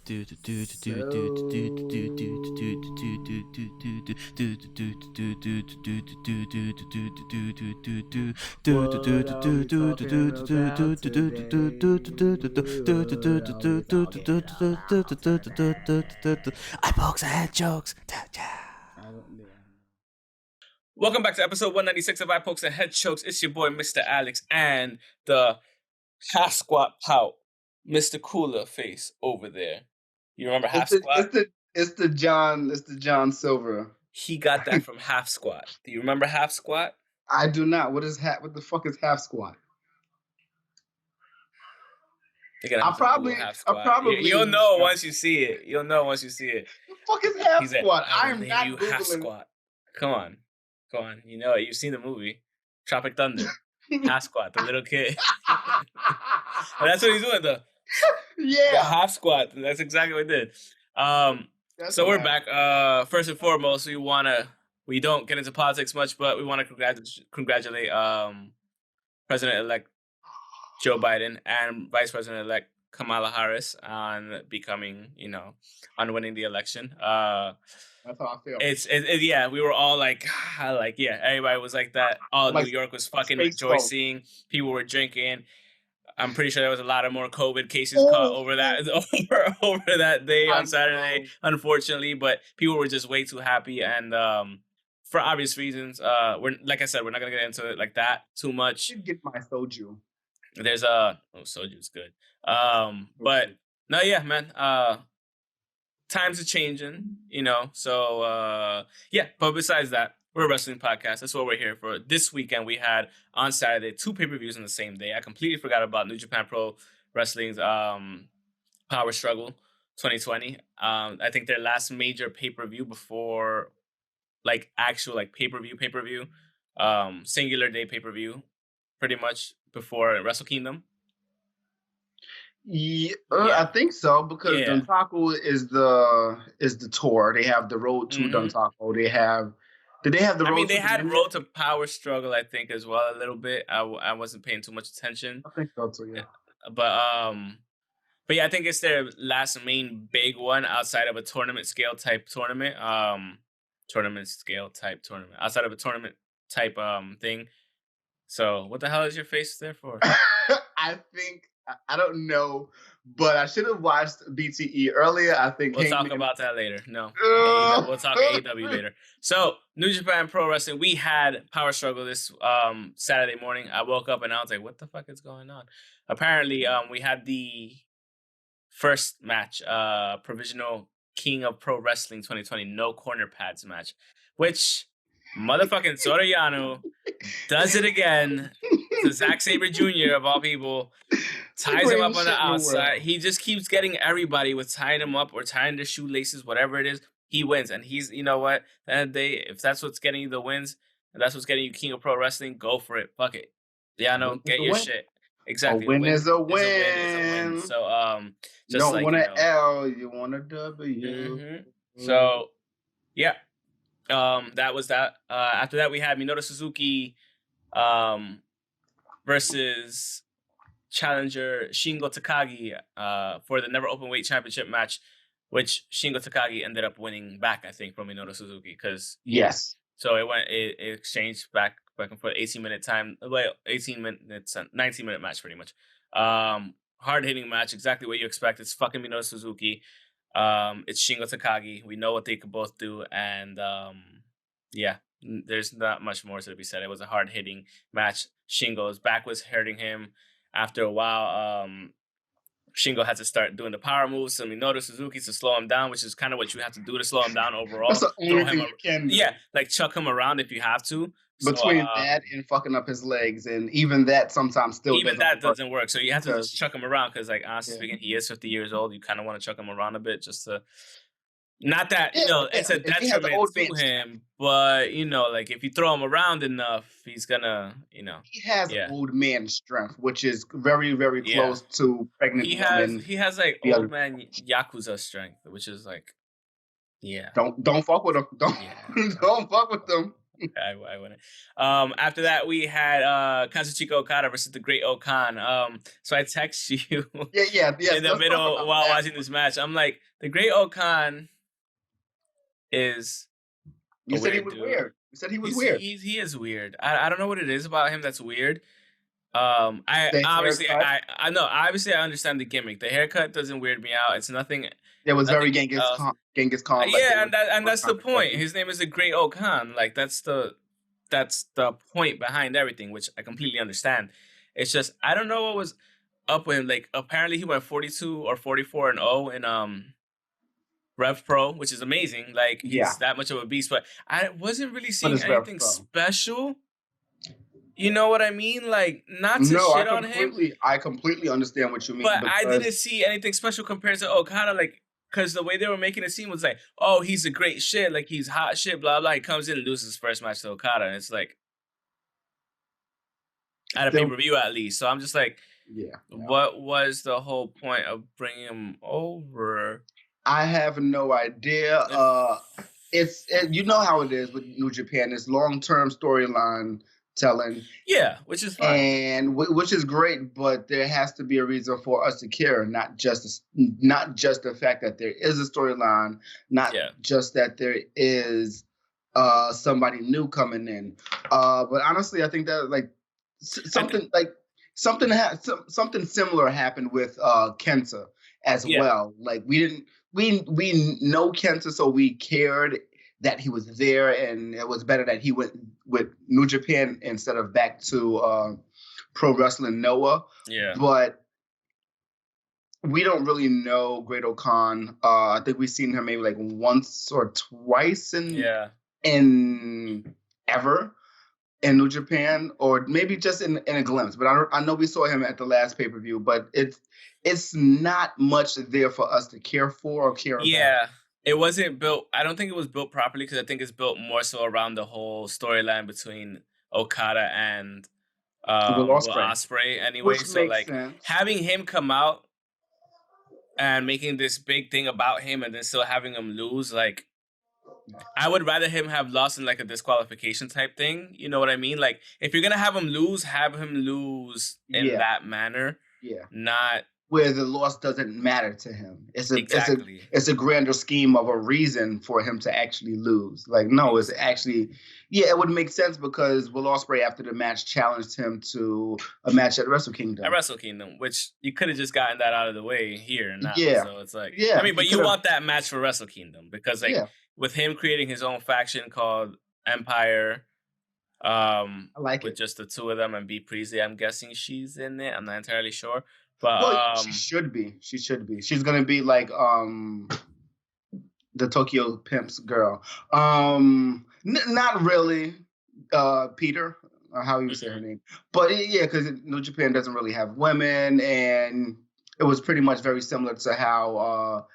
Pokes ahead jokes. Welcome back to episode 196 of I Pokes and Head Chokes. It's your boy, Mr. Alex, and the half squat pout, Mr. Cooler face over there. You remember half squat? It's the John Silver. He got that from half squat. Do you remember half squat? I do not. What the fuck is half squat? I'll probably. You'll know once you see it. The fuck is half squat? I'm not Googling half squat. Come on. You know it. You've seen the movie Tropic Thunder. Half squat, the little kid. And that's what he's doing, the half squat. That's exactly what he did. So we're back. First and foremost, we don't get into politics much, but we want to congratulate President-elect Joe Biden and Vice President-elect Kamala Harris on becoming, on winning the election. That's how I feel. Yeah, we were all like, everybody was like that. All New York was fucking rejoicing. People were drinking. I'm pretty sure there was a lot of more COVID cases caught over that day on Saturday, unfortunately. But people were just way too happy, and for obvious reasons, like I said, we're not gonna get into it like that too much. I should get my soju. There's soju's good. But no, yeah, man. Times are changing, So but besides that, we're a wrestling podcast. That's what we're here for. This weekend we had on Saturday 2 pay-per-views on the same day. I completely forgot about New Japan Pro Wrestling's Power Struggle 2020. I think their last major pay-per-view before actual pay-per-view, singular day pay-per-view, pretty much before Wrestle Kingdom. Yeah, I think so, because Dontaku is the tour. They have the Road to Dontaku. They have the Road they had Road to Power Struggle, I think, as well, a little bit. I wasn't paying too much attention. I think so too, yeah. But yeah, I think it's their last main big one outside of a tournament scale type tournament. Outside of a tournament type thing. So what the hell is your face there for? I don't know, but I should have watched BTE earlier. I think we'll talk about that later. No, we'll talk AEW later. So New Japan Pro Wrestling, we had Power Struggle this Saturday morning. I woke up and I was like, "What the fuck is going on?" Apparently, we had the first match, Provisional King of Pro Wrestling 2020 No Corner Pads match, which motherfucking Soriano does it again. The Zack Sabre Jr. of all people ties him up on the outside. He just keeps getting everybody with tying him up or tying their shoelaces, whatever it is. He wins, and he's, you know what? If that's what's getting you the wins, and that's what's getting you King of Pro Wrestling, go for it. Fuck it. Yano, get your shit. Exactly. A win is a win. So you don't want an L, you want a W. Mm-hmm. So yeah. That was that. After that, we had Minoru Suzuki versus challenger Shingo Takagi for the Never Openweight Championship match, which Shingo Takagi ended up winning back, I think, from Minoru Suzuki. Yes. So it exchanged back and forth, 18-minute time, 19-minute match, pretty much. Hard-hitting match, exactly what you expect. It's fucking Minoru Suzuki. It's Shingo Takagi. We know what they could both do, and there's not much more to be said. It was a hard-hitting match. Shingo's back was hurting him. After a while, Shingo had to start doing the power moves. So Minoru Suzuki to slow him down, which is kind of what you have to do to slow him down overall. That's the only thing you can do. Yeah, chuck him around if you have to. Between that and fucking up his legs, and even that sometimes still doesn't work. So you have to just chuck him around because, honestly speaking, he is 50 years old. You kind of want to chuck him around a bit just to. Not that it's a detriment to him, but if you throw him around enough, he's gonna, He has old man strength, which is very, very close to pregnant women. He has old man Yakuza strength, which is Don't fuck with him. Don't fuck with them. I wouldn't. After that, we had Kazuchika Okada versus the Great Okan. So I text you in the middle while watching this match. I'm like, the Great Okan is You said he was weird. You said he was weird. He is weird. I don't know what it is about him that's weird. I know. Obviously, I understand the gimmick. The haircut doesn't weird me out. It's nothing. It was very Genghis Khan. Yeah, and that's the point. His name is the Great Okan. Like that's the point behind everything, which I completely understand. It's just I don't know what was up with him. Like apparently he went 42 or 44-0 in Rev Pro, which is amazing. Like he's that much of a beast, but I wasn't really seeing anything special. You know what I mean? Like, not to shit on him. I completely understand what you mean. But I didn't see anything special compared to Okada, like, because the way they were making it seem was like, oh, he's a great shit, like, he's hot shit, blah, blah. He comes in and loses his first match to Okada, and it's like, at a pay-per-view at least. So I'm just like, what was the whole point of bringing him over? I have no idea. You know how it is with New Japan. It's long-term storyline telling, which is fine, and which is great, but there has to be a reason for us to care, not just the fact that there is a storyline, not just that there is somebody new coming in. But honestly, I think that like something similar happened with Kenta as well. Like we know Kenta, so we cared that he was there, and it was better that he went with New Japan instead of back to Pro Wrestling Noah. Yeah. But we don't really know Great Okan. I think we've seen him maybe like once or twice in ever in New Japan, or maybe just in a glimpse. But I know we saw him at the last pay-per-view, but it's not much there for us to care for or care about. Yeah. It wasn't built. I don't think it was built properly because I think it's built more so around the whole storyline between Okada and Will Ospreay anyway. Which so like sense. Having him come out and making this big thing about him and then still having him lose, like I would rather him have lost in like a disqualification type thing. You know what I mean? Like if you're gonna have him lose in that manner. Yeah. Not where the loss doesn't matter to him. It's a grander scheme of a reason for him to actually lose. Like, no, it's actually, it would make sense because Will Ospreay after the match challenged him to a match at Wrestle Kingdom. At Wrestle Kingdom, which you could have just gotten that out of the way here and now. Yeah. So it's like, I mean, but you want that match for Wrestle Kingdom because like with him creating his own faction called Empire, I like with just the two of them and B. Priestley, I'm guessing she's in it. I'm not entirely sure. But she should be. She's gonna be like the Tokyo Pimp's girl. Not really Peter, or how you say her name. But because New Japan doesn't really have women, and it was pretty much very similar to how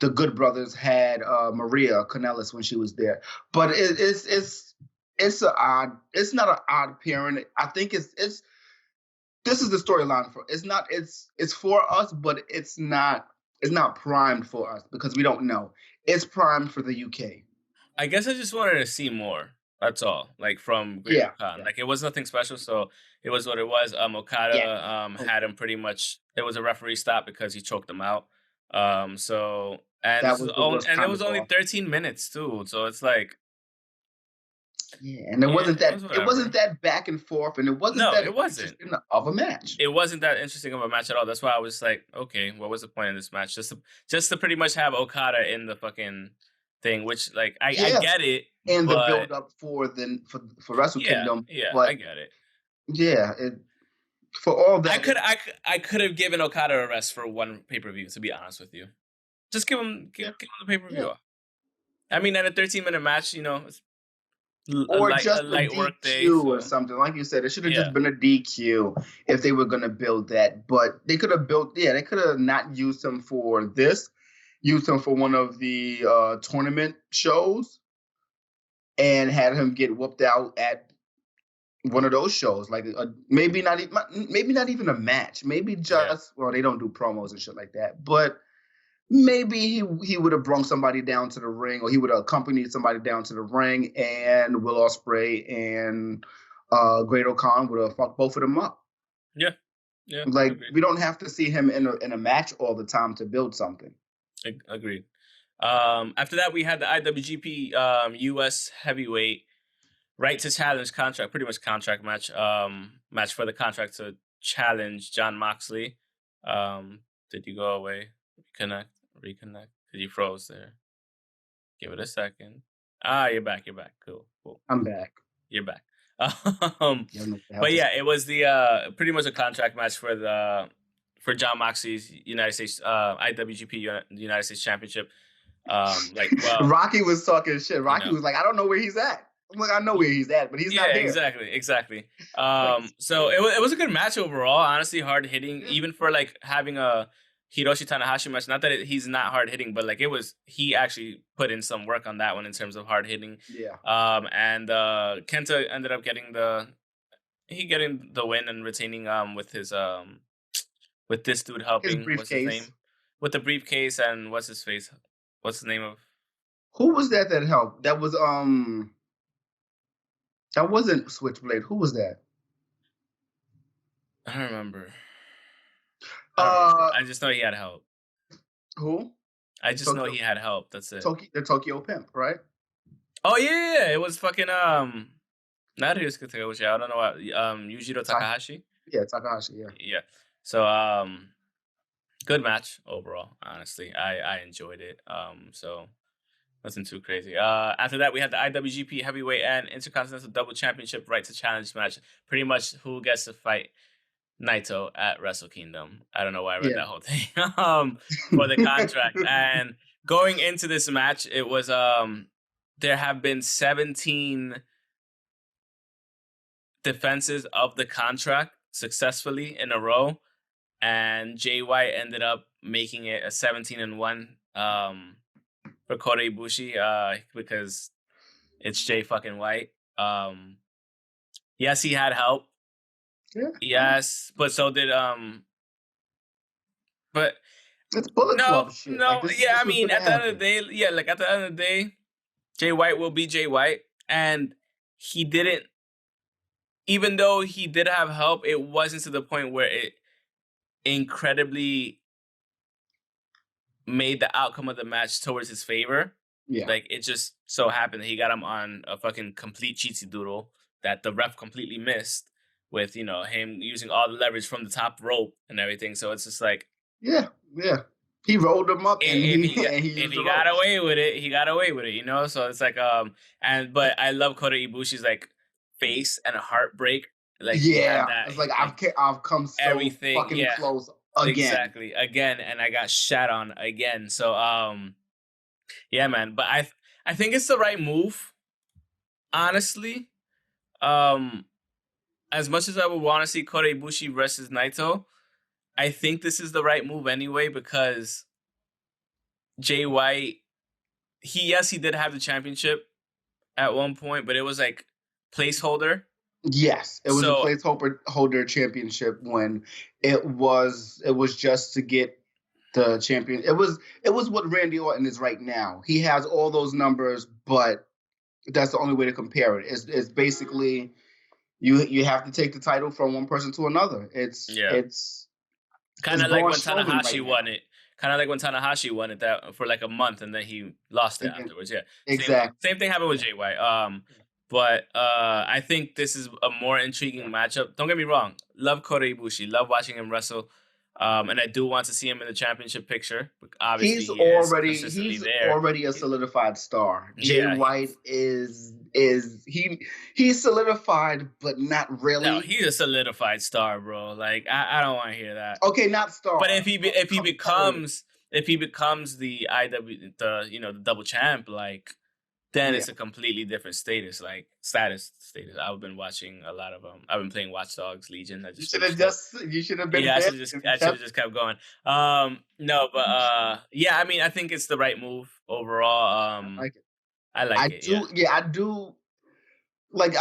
the Good Brothers had Maria Kanellis when she was there. But it's not an odd pairing. I think this is the storyline for it's for us, but it's not primed for us because we don't know. It's primed for the UK. I guess I just wanted to see more. That's all. Like from Great Okan. Like it was nothing special, so it was what it was. Okada had him pretty much. It was a referee stop because he choked him out. It was only 13 minutes too. So it's like. Yeah, and it wasn't that back and forth, and it wasn't interesting of a match. It wasn't that interesting of a match at all. That's why I was like, okay, what was the point of this match? Just to pretty much have Okada in the fucking thing, which like I get it, and the build up for Wrestle Kingdom. Yeah, but, I get it. Yeah, for all that, I could have given Okada a rest for one pay-per-view. To be honest with you, just give him the pay-per-view. Yeah. I mean, at a 13-minute match, It's or just a DQ or something. Like you said, it should have just been a DQ if they were going to build that. But they could have they could have not used him for this, used him for one of the tournament shows and had him get whooped out at one of those shows. Like maybe not even a match. Maybe just, well, they don't do promos and shit like that. But maybe he would have brung somebody down to the ring, or he would have accompanied somebody down to the ring, and Will Ospreay and Great O'Khan would have fucked both of them up. Yeah, yeah. Like, Agreed. we don't have to see him in a match all the time to build something. Agreed. After that, we had the IWGP US Heavyweight Right to Challenge contract, pretty much contract match. Match for the contract to challenge Jon Moxley. Did you go away? Reconnect. Because you froze there. Give it a second. You're back. Cool. I'm back. You're back. But yeah, it was the pretty much a contract match for Jon Moxley's United States IWGP United States Championship. Rocky was talking shit. Rocky was like, I don't know where he's at. I'm like, I know where he's at, but he's not there. Exactly. So it was a good match overall. Honestly, hard hitting, even for like having a Hiroshi Tanahashi match. Not that he's not hard hitting, but like he actually put in some work on that one in terms of hard hitting. Yeah. And Kenta ended up getting the win and retaining with his with this dude helping. What's his name? With the briefcase and what's his face? What's the name of? Who was that helped? That was that wasn't Switchblade. Who was that? I don't remember. I just know he had help. Who? I just know he had help. That's it. The Tokyo Pimp, right? Oh yeah. It was fucking not Ryusuke Taguchi. I don't know what Yujiro Takahashi. Yeah, Takahashi. Yeah. So good match overall. Honestly, I enjoyed it. So nothing too crazy. After that, we had the IWGP Heavyweight and Intercontinental Double Championship Right to Challenge match. Pretty much who gets to fight Naito at Wrestle Kingdom. I don't know why I read that whole thing for the contract. And going into this match, it was there have been 17 defenses of the contract successfully in a row, and Jay White ended up making it a 17-1 for Kota Ibushi because it's Jay fucking White. Yes, he had help. Yeah. Yes, but so did but it's Bullet Club shit. No, like I mean at the end of the day, at the end of the day, Jay White will be Jay White, and he didn't, even though he did have help, it wasn't to the point where it incredibly made the outcome of the match towards his favor. Yeah. Like, it just so happened that he got him on a fucking complete cheatsy doodle that the ref completely missed with, him using all the leverage from the top rope and everything. So it's just like... Yeah. He rolled him up and he got away with it. He got away with it, So it's like... But I love Kota Ibushi's, like, face and a heartbreak. Like, yeah. It's like, I've come so fucking close again. Exactly. Again. And I got shat on again. So, yeah, man. But I think it's the right move, honestly. As much as I would want to see Kota Ibushi versus Naito, I think this is the right move anyway, because Jay White, he did have the championship at one point, but it was like placeholder. Yes, it was a placeholder championship when it was just to get the champion. It was what Randy Orton is right now. He has all those numbers, but that's the only way to compare it. It's basically you have to take the title from one person to another. It's kind of like when Tanahashi won it. Kind of like when Tanahashi won it that for like a month, and then he lost it afterwards. Yeah, exactly. Same thing happened with Jay White. But I think this is a more intriguing matchup. Don't get me wrong. Love Kota Ibushi. Love watching him wrestle. And I do want to see him in the championship picture. Obviously, he's already a solidified star. Jay White is he's solidified, but not really. No, he's a solidified star, bro. Like, I don't want to hear that. Okay, not star. But if he becomes the the double champ, like, then it's a completely different status. I've been watching a lot of I've been playing Watch Dogs Legion. You should have been. Yeah, I should have just kept going. No, but I mean, I think it's the right move overall. I like it. I like it. I do. Like,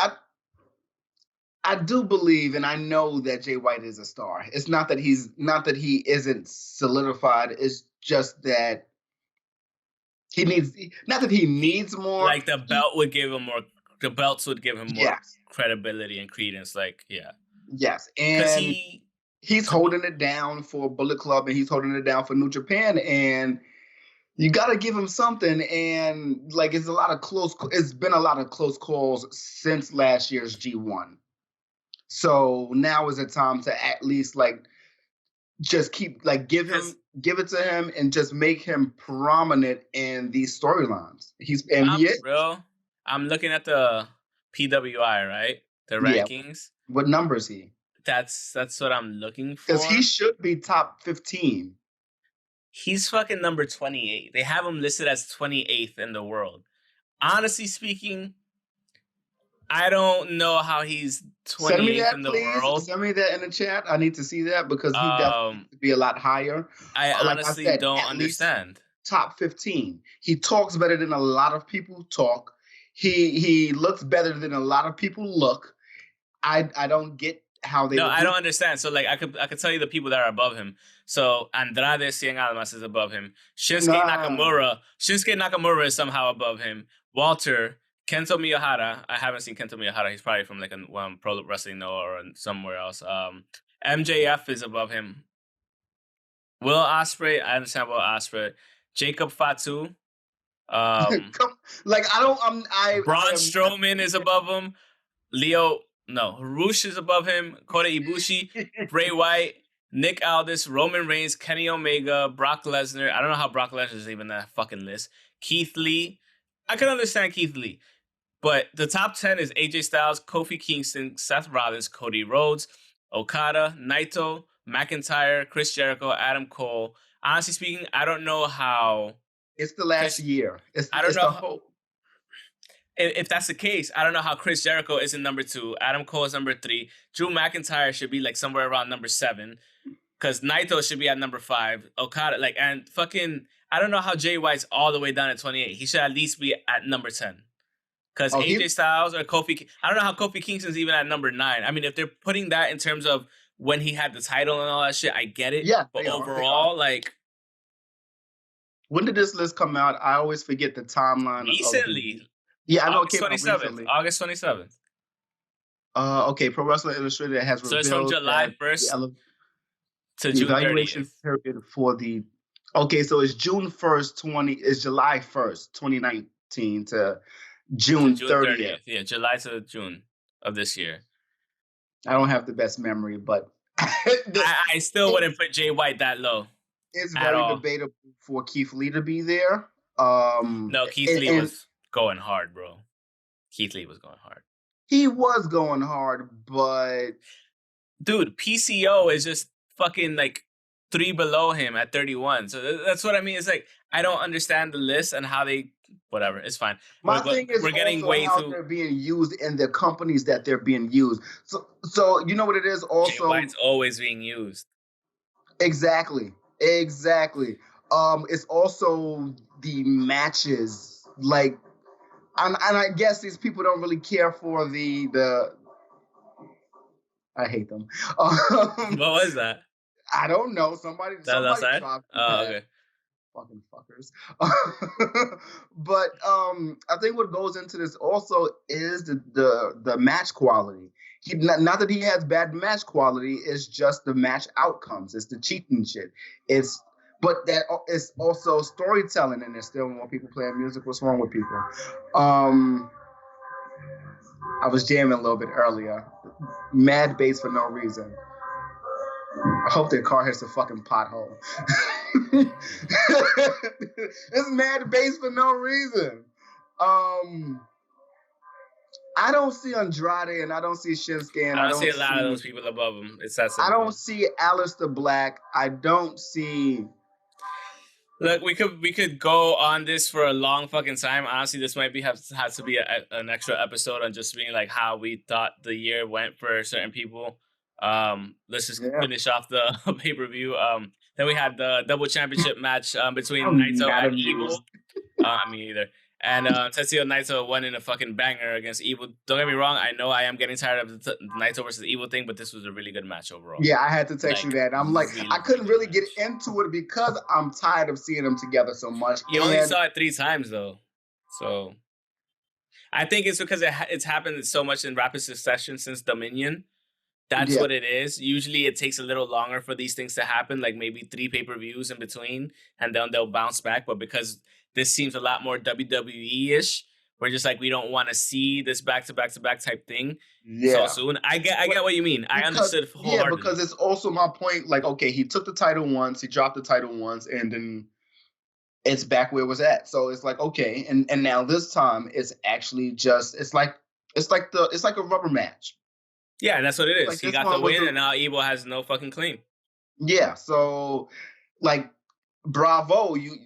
I do believe, and I know that Jay White is a star. It's not that he isn't solidified. It's just that he needs, not that he needs more. Like the belt would give him more. The belts would give him more Yes, credibility and credence. Like, yeah, yes, because and he's holding it down for Bullet Club, and he's holding it down for New Japan, and you got to give him something. And like, it's been a lot of close calls since last year's G1. So now is the time to at least like just keep like give it to him and just make him prominent in these storylines. He is. Bro, I'm looking at the PWI, right? The rankings. What number is he? That's what I'm looking for. Because he should be top 15. He's fucking number 28. They have him listed as 28th in the world. Honestly speaking, I don't know how he's 28th in the world. Send me that in the chat. I need to see that because he definitely needs to be a lot higher. I honestly don't understand. Top 15. He talks better than a lot of people talk. He looks better than a lot of people look. I don't get how they. No, I don't understand. So like I could tell you the people that are above him. So Andrade Cien Almas is above him. Shinsuke Nakamura is somehow above him. Walter, Kento Miyahara. I haven't seen Kento Miyahara. He's probably from like a Pro Wrestling Noah or somewhere else. MJF is above him. Will Ospreay, I understand Will Ospreay. Jacob Fatu. Braun Strowman is above him. Rush is above him. Kota Ibushi, Bray Wyatt, Nick Aldis, Roman Reigns, Kenny Omega, Brock Lesnar. I don't know how Brock Lesnar is even in that fucking list. Keith Lee. I can understand Keith Lee. But the top 10 is AJ Styles, Kofi Kingston, Seth Rollins, Cody Rhodes, Okada, Naito, McIntyre, Chris Jericho, Adam Cole. Honestly speaking, I don't know how. It's the last year. I don't know. If that's the case, I don't know how Chris Jericho isn't number 2. Adam Cole is number 3. Drew McIntyre should be like somewhere around number 7. Because Naito should be at number 5. Okada, and fucking, I don't know how Jay White's all the way down at 28. He should at least be at number 10. Because AJ Styles or Kofi, I don't know how Kofi Kingston's even at number 9. I mean, if they're putting that in terms of when he had the title and all that shit, I get it. Yeah. But overall, when did this list come out? I always forget the timeline. Recently. Yeah, I know August 27th. August 27th. Okay, Pro Wrestling Illustrated has revealed. So it's from July 1st to June 30th. Period for the. Okay, so it's June 1st, it's July 1st, 2019 to June 30th. Yeah, July to June of this year. I don't have the best memory, but I still wouldn't put Jay White that low. It's very debatable for Keith Lee to be there. No, Keith Lee was going hard, bro. Keith Lee was going hard. He was going hard, but dude, PCO is just fucking 3 below him at 31. So that's what I mean. It's I don't understand the list and how they. Whatever, it's fine. My thing is we're getting way how they're being used in the companies that they're being used. So you know what it is. Also, Jay White's always being used. Exactly. It's also the matches, and I guess these people don't really care for the. I hate them. What was that? I don't know. Somebody outside? Oh, okay. Fucking fuckers. But I think what goes into this also is the match quality. Not that he has bad match quality, it's just the match outcomes. It's the cheating shit. But that it's also storytelling, and there's still more people playing music. What's wrong with people? I was jamming a little bit earlier. Mad bass for no reason. I hope their car hits a fucking pothole. It's mad bass for no reason. I don't see Andrade and I don't see Shinsuke. And I don't see a lot of those people above him. It's that simple. I don't see Aleister Black. I don't see. Look, we could go on this for a long fucking time. Honestly, this might has to be an extra episode on just being how we thought the year went for certain people. Let's just finish off the pay-per-view. Then we had the double championship match between Naito and Evil. Me either. And Tetsuya Naito won in a fucking banger against Evil. Don't get me wrong. I know I am getting tired of the Naito versus Evil thing, but this was a really good match overall. Yeah, I had to text you that. I'm like, I couldn't really get into it because I'm tired of seeing them together so much. You only saw it 3 times though, so I think it's because it's happened so much in rapid succession since Dominion. That's what it is. Usually it takes a little longer for these things to happen, like maybe 3 pay-per-views in between, and then they'll bounce back. But because this seems a lot more WWE-ish, we're just like, we don't want to see this back-to-back-to-back type thing so soon. I get what you mean. I understood wholeheartedly. Yeah, because it's also my point. Like, okay, he took the title once, he dropped the title once, and then it's back where it was at. So it's like, okay, and now this time it's actually just it's like a rubber match. Yeah, that's what it is. Like, he got the win, and now Evil has no fucking claim. Yeah, so like, bravo, you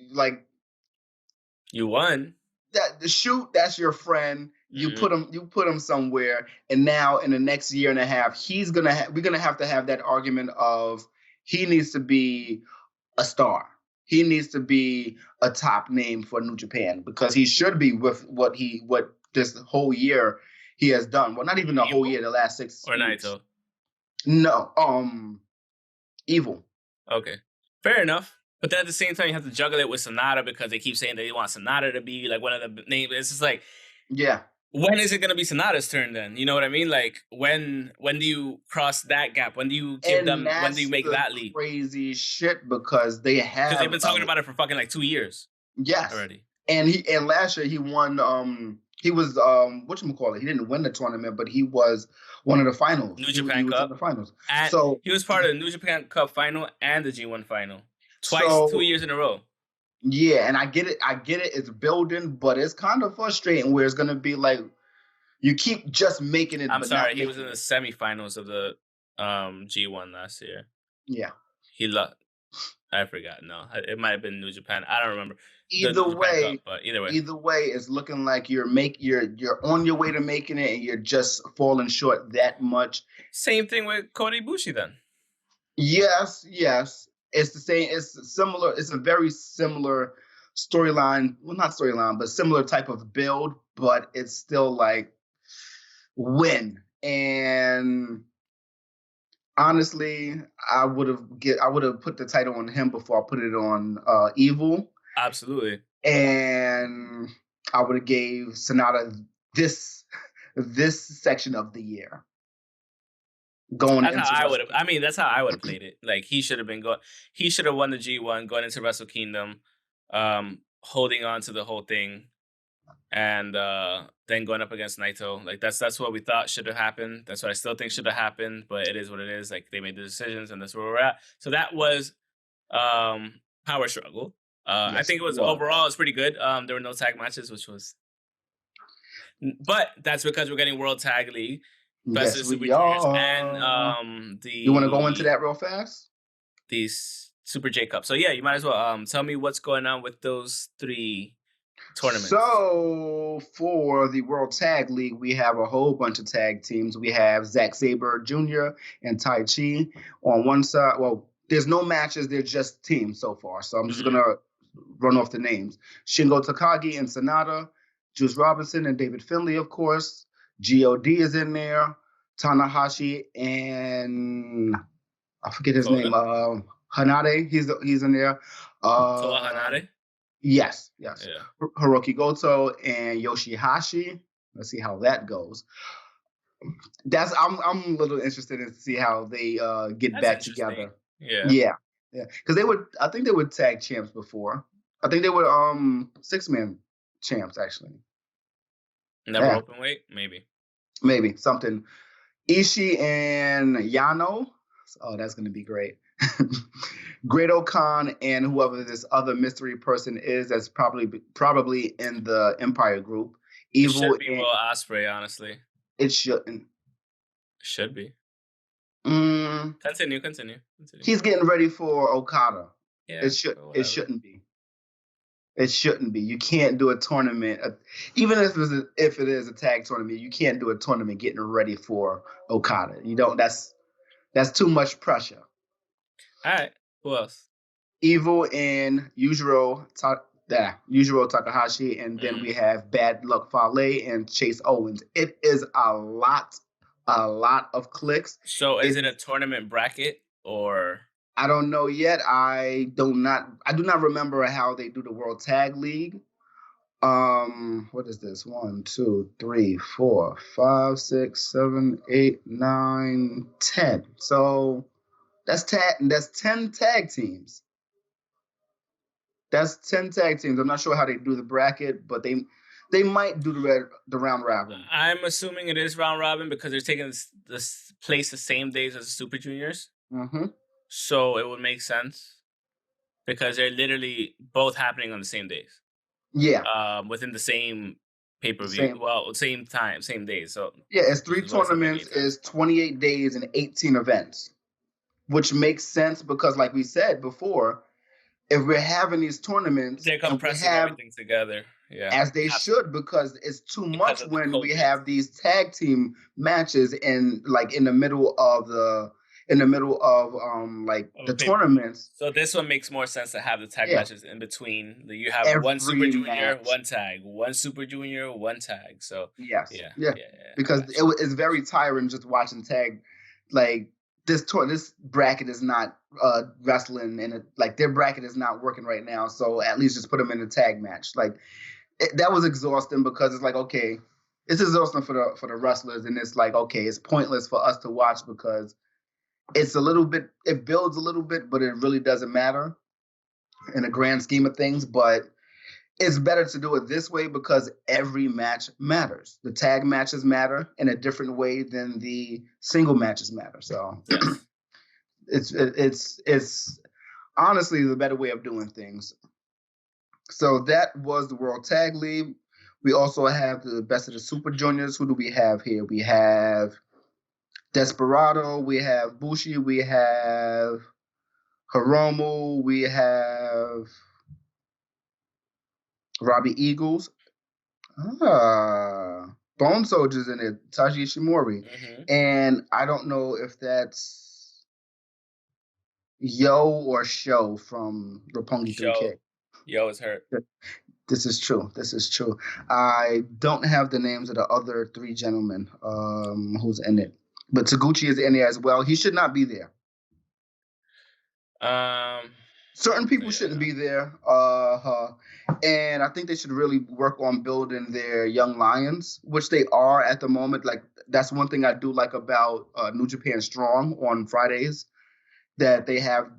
won. That's your friend. You put him somewhere, and now in the next year and a half, we're gonna have to have that argument of he needs to be a star. He needs to be a top name for New Japan because he should be with what this whole year he has done. Well, not even the whole year, the last 6 or weeks. Naito. No, Evil. Okay, fair enough. But then at the same time, you have to juggle it with Sonata because they keep saying they want Sonata to be like one of the names. It's just like, yeah. When is it going to be Sonata's turn then? You know what I mean? Like, when do you cross that gap? When do you give them? When do you make that leap? Crazy shit because they've been talking about it for fucking like 2 years. Yes, already. And last year he won. He was whatchamacallit. He didn't win the tournament, but he was one of the finals. New Japan Cup. In the finals. And so he was part of the New Japan Cup final and the G1 final twice, 2 years in a row. Yeah, and I get it. It's building, but it's kind of frustrating where it's going to be like you keep just making it. I'm sorry, he was in the semifinals of the G1 last year. Yeah, he lost. I forgot. No, it might have been New Japan. I don't remember. Either way, either way, it's looking like you're on your way to making it, and you're just falling short that much. Same thing with Kota Ibushi then. Yes. It's the same. It's similar. It's a very similar storyline. Well, not storyline, but similar type of build. But it's still like win. And honestly, I would have put the title on him before I put it on Evil. Absolutely. And I would have gave Sonata this section of the year. That's how I would have played it. Like he should have won the G1 going into Wrestle Kingdom, holding on to the whole thing, and then going up against Naito. Like that's what we thought should have happened. That's what I still think should have happened, but it is what it is. Like they made the decisions, and that's where we're at. So that was Power Struggle. Yes, I think it was overall it's pretty good. There were no tag matches, but that's because we're getting World Tag League. Yes, we are. And you want to go into that real fast? The Super J Cup. So yeah, you might as well tell me what's going on with those 3 tournaments. So for the World Tag League, we have a whole bunch of tag teams. We have Zack Sabre Jr. and Tai Chi on one side. Well, there's no matches; they're just teams so far. So I'm just gonna run off the names: Shingo Takagi and Sonata, Juice Robinson and David Finlay, of course. G.O.D. is in there. Tanahashi and I forget his name. Hanade. He's in there. Toa Hanade? Yes. Yeah. Hiroki Goto and Yoshihashi. Let's see how that goes. I'm a little interested in to see how they get back together. Yeah. Because I think they were tag champs before. I think they were 6-man champs actually. Never open weight? Maybe something. Ishii and Yano. Oh, that's going to be great. Great Khan and whoever this other mystery person is that's probably in the Empire group. Evil. It should be Will Ospreay, honestly. It shouldn't. Should be. Continue. He's getting ready for Okada. Yeah, it shouldn't be. It shouldn't be. You can't do a tournament, even if it is a tag tournament. You can't do a tournament getting ready for Okada. You don't. That's too much pressure. All right. Who else? Evil and Yujiro Yeah, Yujiro Takahashi, and then we have Bad Luck Fale and Chase Owens. It is a lot of clicks. So is it a tournament bracket or? I don't know yet. I do not remember how they do the World Tag League. What is this? 1, 2, 3, 4, 5, 6, 7, 8, 9, 10. So that's 10 tag teams. That's 10 tag teams. I'm not sure how they do the bracket, but they might do the round robin. I'm assuming it is round robin because they're taking this place the same days as the Super Juniors. Mm-hmm. So it would make sense because they're literally both happening on the same days. Yeah. Within the same pay-per-view. Same time, same days. So yeah, it's 3 tournaments, is 28 days and 18 events, which makes sense because, like we said before, if we're having these tournaments, they're compressing everything together. Yeah, as they should, because it's too much when we have these tag team matches in the middle of the tournaments. So this one makes more sense to have the tag matches in between. You have one Super Junior, one tag, one Super Junior, one tag. So yes, yeah. Because it's very tiring just watching tag. Like this bracket is not wrestling, and their bracket is not working right now. So at least just put them in a tag match. That was exhausting because it's like, okay, it's exhausting for the wrestlers, and it's like, okay, it's pointless for us to watch because it's it builds a little bit, but it really doesn't matter in the grand scheme of things. But it's better to do it this way because every match matters. The tag matches matter in a different way than the single matches matter. So it's honestly the better way of doing things. So that was the World Tag League. We also have the Best of the Super Juniors. Who do we have here? We have Desperado. We have Bushi. We have Hiromu. We have Robbie Eagles. Bone Soldiers in it. Taji Ishimori. Mm-hmm. And I don't know if that's Yo or Sho from Roppongi 3K. Yo is hurt. This is true. I don't have the names of the other 3 gentlemen who's in it. But Taguchi is in there as well. He should not be there. Certain people shouldn't be there. And I think they should really work on building their young lions, which they are at the moment. That's one thing I do like about New Japan Strong on Fridays, that they have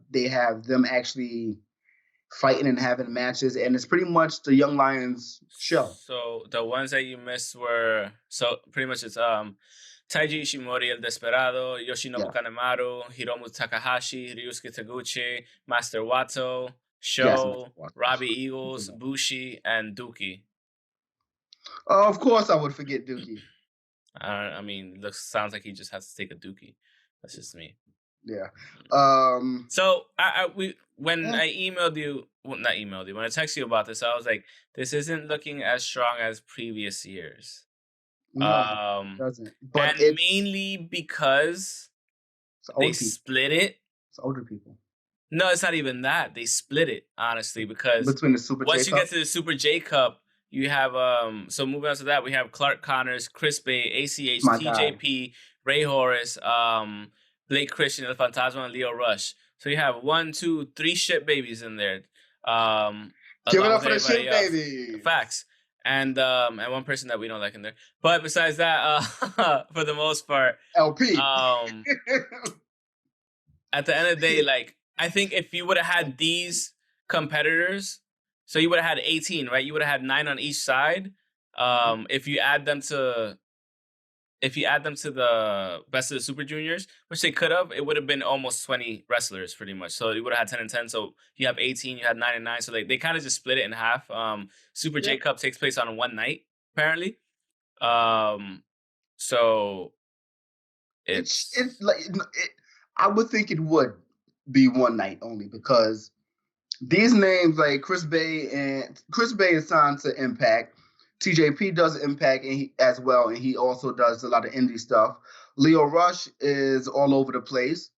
them actually fighting and having matches, and it's pretty much the Young Lions show. So the ones that you missed were pretty much it's Taiji Ishimori, El Desperado, Yoshinobu Kanemaru, Hiromu Takahashi, Ryusuke Taguchi, Master Wato, Sho, Robbie Eagles, Bushi, and Dookie. Of course, I would forget Dookie. I mean, sounds like he just has to take a Dookie. That's just me. Yeah. So when I emailed you, well, not emailed you, when I texted you about this, I was like, this isn't looking as strong as previous years. No, it doesn't. But mainly because they split it. It's older people. No, it's not even that. They split it, honestly, because between the Super once J you get to the Super J Cup, you have so moving on to that, we have Clark Connors, Chris Bay, ACH, TJP, Ray Horace, Blake Christian, El Fantasma, and Leo Rush. So you have 1, 2, 3 shit babies in there. Give it up for the shit baby. Facts. And one person that we don't like in there. But besides that, for the most part, LP. At the end of the day, I think if you would have had these competitors, so you would have had 18, right? You would have had 9 on each side. If you add them to the Best of the Super Juniors, which they could have, it would have been almost 20 wrestlers pretty much. So you would have had 10 and 10. So you have 18, you had 9 and 9. So they kind of just split it in half. Super J Cup takes place on one night, apparently. So I would think it would be one night only because these names like Chris Bay is signed to Impact. TJP does Impact as well, and he also does a lot of indie stuff. Leo Rush is all over the place,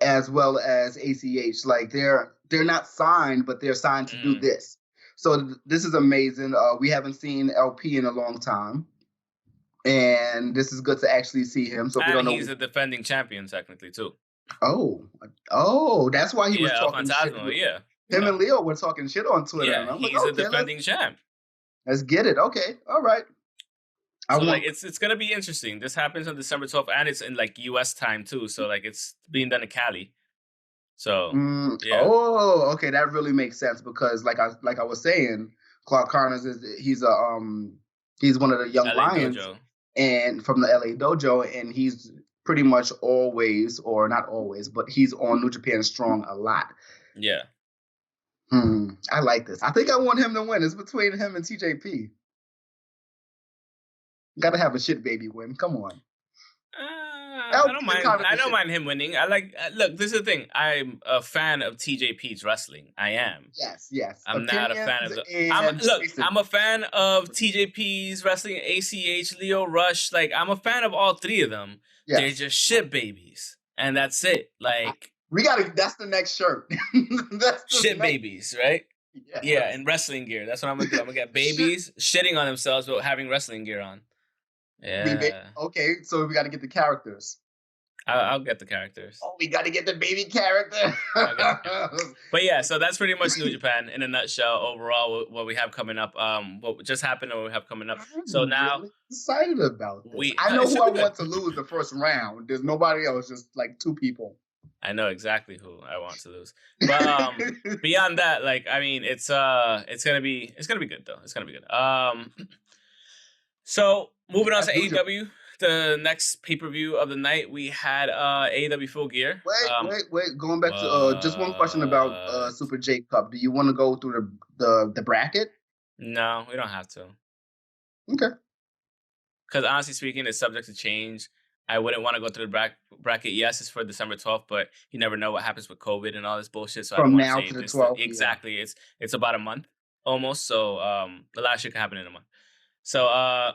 as well as ACH. They're not signed, but they're signed to do this. So this is amazing. We haven't seen LP in a long time, and this is good to actually see him. So and we don't know. He's a defending champion technically too. Oh, that's why he was talking shit. Yeah. Him and Leo were talking shit on Twitter. Yeah, and I'm he's like, a defending champ. Let's get it. Okay, all right. So like it's gonna be interesting. This happens on December 12th, and it's in like U.S. time too. So like it's being done in Cali. So yeah. Oh, okay, that really makes sense because like I was saying, Clark Connors he's one of the young LA lions Dojo. And from the LA Dojo, and he's pretty much always, or not always, but he's on New Japan Strong a lot. Yeah. I like this. I think I want him to win. It's between him and TJP. Gotta have a shit baby win. Come on. I don't mind. I don't mind him winning. I like. Look, this is the thing. I'm a fan of TJP's wrestling. I am. Yes. I'm not a fan of the. I'm a fan of TJP's wrestling. ACH, Leo Rush. Like I'm a fan of all three of them. Yes. They're just shit babies, and that's it. Like we gotta. That's the next shirt. That's shit babies, right? Yes. Yeah, in wrestling gear. That's what I'm gonna do. I'm gonna get babies shitting on themselves but having wrestling gear on. Yeah. Okay, so we got to get the characters. I'll get the characters. Oh, we got to get the baby character. But yeah, so that's pretty much New Japan in a nutshell. Overall, what we have coming up, what just happened, and what we have coming up. So now, really excited about this. I know who I want to lose the first round. There's nobody else, just like two people. I know exactly who I want to lose. But beyond that, like I mean, it's gonna be good though. It's gonna be good. So moving on to AEW, the next pay-per-view of the night, we had AEW Full Gear. Wait. Going back to just one question about Super J Cup. Do you want to go through the bracket? No, we don't have to. Okay. Because honestly speaking, it's subject to change. I wouldn't want to go through the bracket. Yes, it's for December 12th, but you never know what happens with COVID and all this bullshit. So from now to the 12th. Exactly. Yeah. It's about a month almost. So a lot of shit can happen in a month. So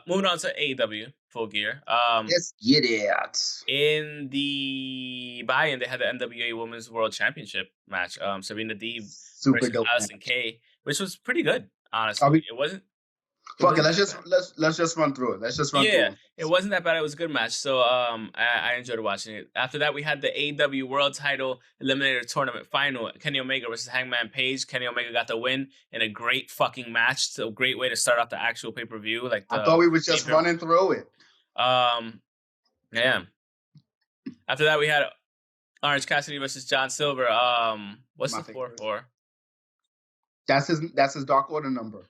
moving on to AEW Full Gear. Let's get it. In the buy-in, they had the NWA Women's World Championship match. Serena Deeb versus Allysin Kay, which was pretty good. Honestly, it wasn't. Fuck it. Let's just run through it. Yeah, it wasn't that bad. It was a good match. So I enjoyed watching it. After that, we had the AEW World Title Eliminator Tournament Final. Kenny Omega versus Hangman Page. Kenny Omega got the win in a great fucking match. So a great way to start off the actual pay-per-view. Like I thought we were just running through it. Yeah. After that, we had Orange Cassidy versus John Silver. What's the 4 for? That's his Dark Order number.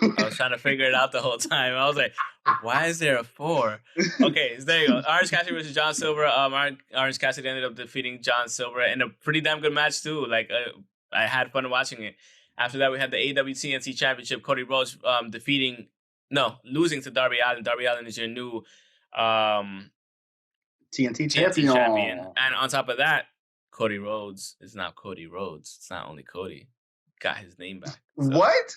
I was trying to figure it out the whole time. I was like, why is there a 4? Okay, so there you go. Orange Cassidy versus John Silver. Orange Cassidy ended up defeating John Silver in a pretty damn good match, too. Like, I had fun watching it. After that, we had the AEW TNT Championship. Cody Rhodes losing to Darby Allin. Darby Allin is your new TNT champion. And on top of that, Cody Rhodes is now Cody Rhodes. It's not only Cody. Got his name back. So. What?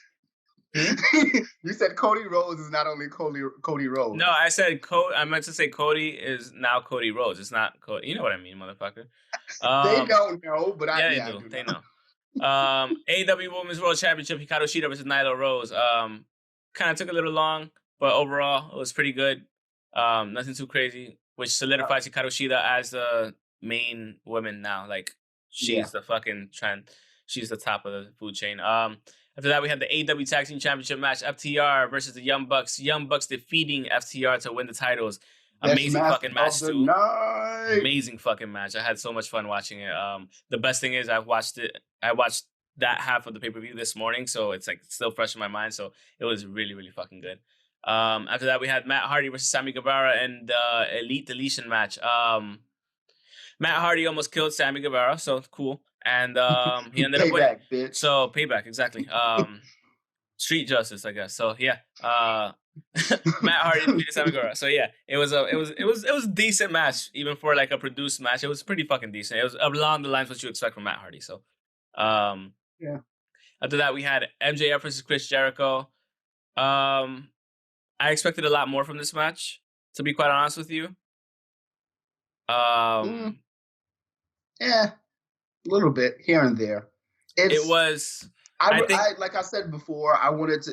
You said Cody Rhodes is not only Cody Rhodes. No, I said I meant to say Cody is now Cody Rhodes. It's not Cody. You know what I mean, motherfucker. They don't know, but they do. They know. AEW Women's World Championship, Hikaru Shida versus Nyla Rose. Kind of took a little long, but overall it was pretty good. Nothing too crazy, which solidifies Hikaru Shida as the main woman now. Like she's the fucking trend. She's the top of the food chain. After that, we had the AEW Tag Team Championship match, FTR versus the Young Bucks. Young Bucks defeating FTR to win the titles. Amazing fucking match, too. Amazing fucking match. I had so much fun watching it. The best thing is I watched that half of the pay-per-view this morning, so it's like still fresh in my mind. So it was really, really fucking good. After that, we had Matt Hardy versus Sammy Guevara and the Elite Deletion match. Matt Hardy almost killed Sammy Guevara, so cool. And he ended up winning. Bitch. So payback, exactly. Street justice, I guess. So yeah, Matt Hardy defeated Sammy Guevara. So yeah, it was a decent match, even for like a produced match. It was pretty fucking decent. It was along the lines what you expect from Matt Hardy. So yeah. After that, we had MJF versus Chris Jericho. I expected a lot more from this match, to be quite honest with you. Yeah. A little bit here and there. It was I think, like I said before, I wanted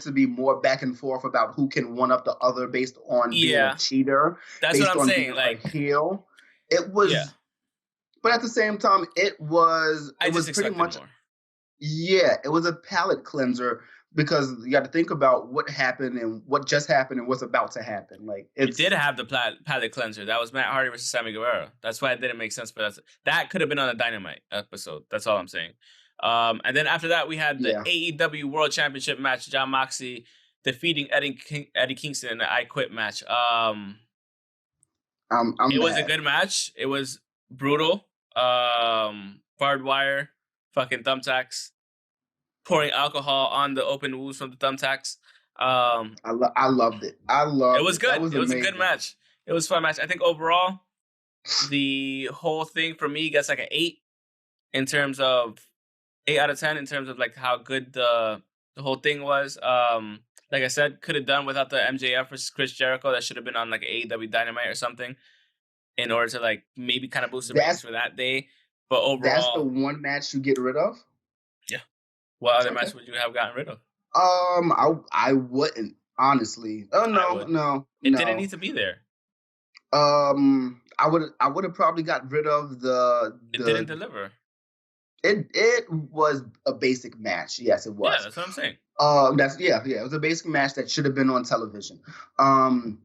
to be more back and forth about who can one up the other based on being a yeah, cheater, that's what based I'm on being saying. a Like, heel. It yeah, was, but at the same time, I it just was pretty expected much, more. yeah, it was a palate cleanser because you got to think about what happened and what just happened and what's about to happen. Like You did it's have the palate cleanser. That was Matt Hardy versus Sammy Guevara. That's why it didn't make sense for us. That could have been on a Dynamite episode. That's all I'm saying. And then after that, we had the yeah, AEW World Championship match. John Moxley defeating Eddie Kingston in the I Quit match. I'm It was a mad. good match. It was brutal. Barbed wire, fucking thumbtacks, pouring alcohol on the open wounds from the thumbtacks. I loved it. I It loved was it. That good. was It was a good amazing. match. It was a fun match. I think overall, the whole thing for me gets like an 8 in terms of 8 out of 10 in terms of like how good the whole thing was. Like I said, could have done without the MJF versus Chris Jericho. That should have been on like AEW Dynamite or something in order to like maybe kind of boost the ratings That's for that day. But that's the overall, one match you get rid of. yeah. What other Okay. match would you have gotten rid of? I wouldn't honestly. Oh I no, would. no, It didn't no. need to be there. I would have probably got rid of It didn't the deliver. it was a basic match. Yes, it Yeah, was. that's what I'm saying. That's yeah. It was a basic match that should have been on television. Um,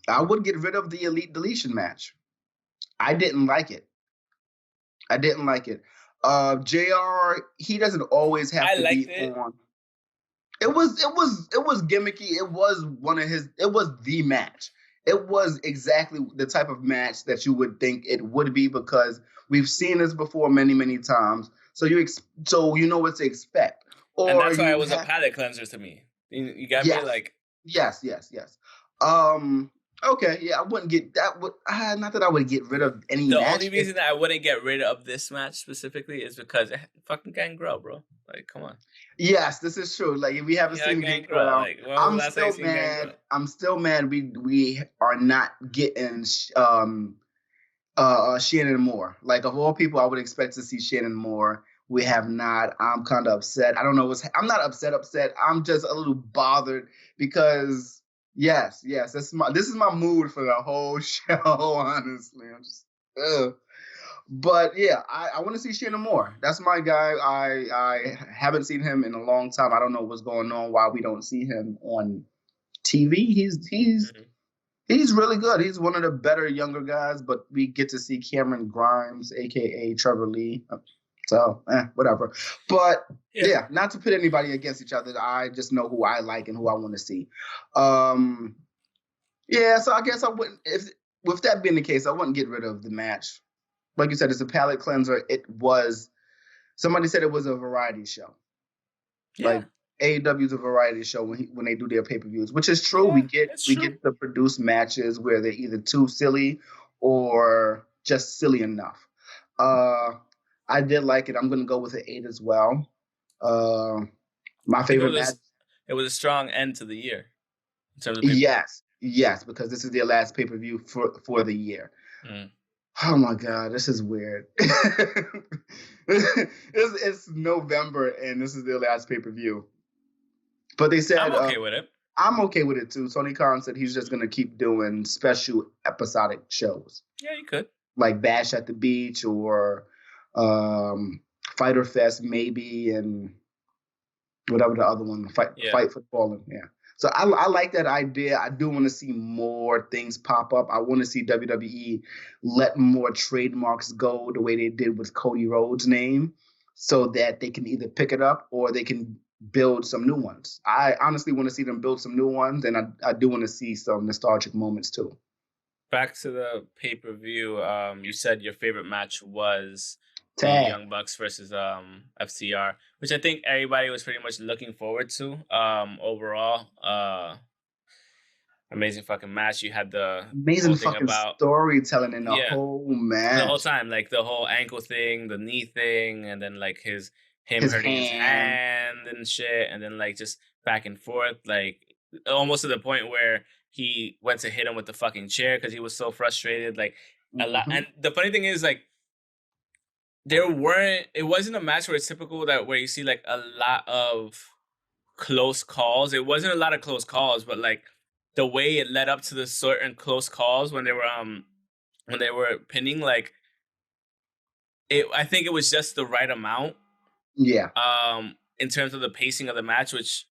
I would get rid of the Elite Deletion match. I didn't like it. I didn't like it. JR, he doesn't always have I to be liked it. on. It was gimmicky. It was one of his. It was the match. It was exactly the type of match that you would think it would be because we've seen this before many times. So you know what to expect. And Or that's why it you was a have palate cleanser to me. You got me? yes, Like, yes. Um. Okay. Yeah, I wouldn't get that. Would not that I would get rid of any the only match. reason that I wouldn't get rid of this match specifically is because it fucking Gangrel, bro. Like, come on. Yes, this is true. Like if we haven't Yeah, seen Gangrel. Gangrel, Like, when was the I'm last time you still seen mad. Gangrel? I'm still mad. We are not getting Shannon Moore. Like of all people, I would expect to see Shannon Moore. We have not. I'm kind of upset. I don't know what's. I'm not upset. I'm just a little bothered because yes, this is my mood for the whole show. Honestly, I'm just. Ugh. But yeah, I want to see Shannon Moore. That's my guy. I haven't seen him in a long time. I don't know what's going on. Why we don't see him on TV? Mhm. He's really good. He's one of the better younger guys. But we get to see Cameron Grimes, aka Trevor Lee. So whatever. But Yeah. yeah, not to pit anybody against each other. I just know who I like and who I want to see. Um, yeah, so I guess I wouldn't. If with that being the case, I wouldn't get rid of the match. Like you said, it's a palate cleanser. It was. Somebody said it was a variety show. Yeah. Like AEW is a variety show when they do their pay per views, which is true. Yeah, it's We true. get the produced matches where they're either too silly or just silly enough. Uh, I did like it. I'm gonna go with an 8 as well. My I think favorite match. it was a strong end to the year in terms of paper. Yes, because this is their last pay per view for the year. Mm. Oh my god, this is weird. It's November and this is their last pay per view. But they said I'm okay with it. I'm okay with it too. Tony Khan said he's just gonna keep doing special episodic shows Yeah, you could. like Bash at the Beach or Fighter Fest maybe, and whatever the other one, Fight Football, and yeah. So I like that idea. I do want to see more things pop up. I want to see WWE let more trademarks go the way they did with Cody Rhodes' name, so that they can either pick it up or they can build some new ones. I honestly want to see them build some new ones, and I do want to see some nostalgic moments too. Back to the pay-per-view, you said your favorite match was the Tag. Young Bucks versus FCR, which I think everybody was pretty much looking forward to. Overall, amazing fucking match. You had the Amazing whole thing fucking about storytelling in the whole match. the whole time, like the whole ankle thing, the knee thing, and then like him hurting his hand and shit, and then like just back and forth, like almost to the point where he went to hit him with the fucking chair because he was so frustrated. Like a lot. And the funny thing is, like, it wasn't a match where it's typical that where you see like a lot of close calls. It wasn't a lot of close calls, but like the way it led up to the certain close calls when they were pinning, like I think it was just the right amount. Yeah. In terms of the pacing of the match, which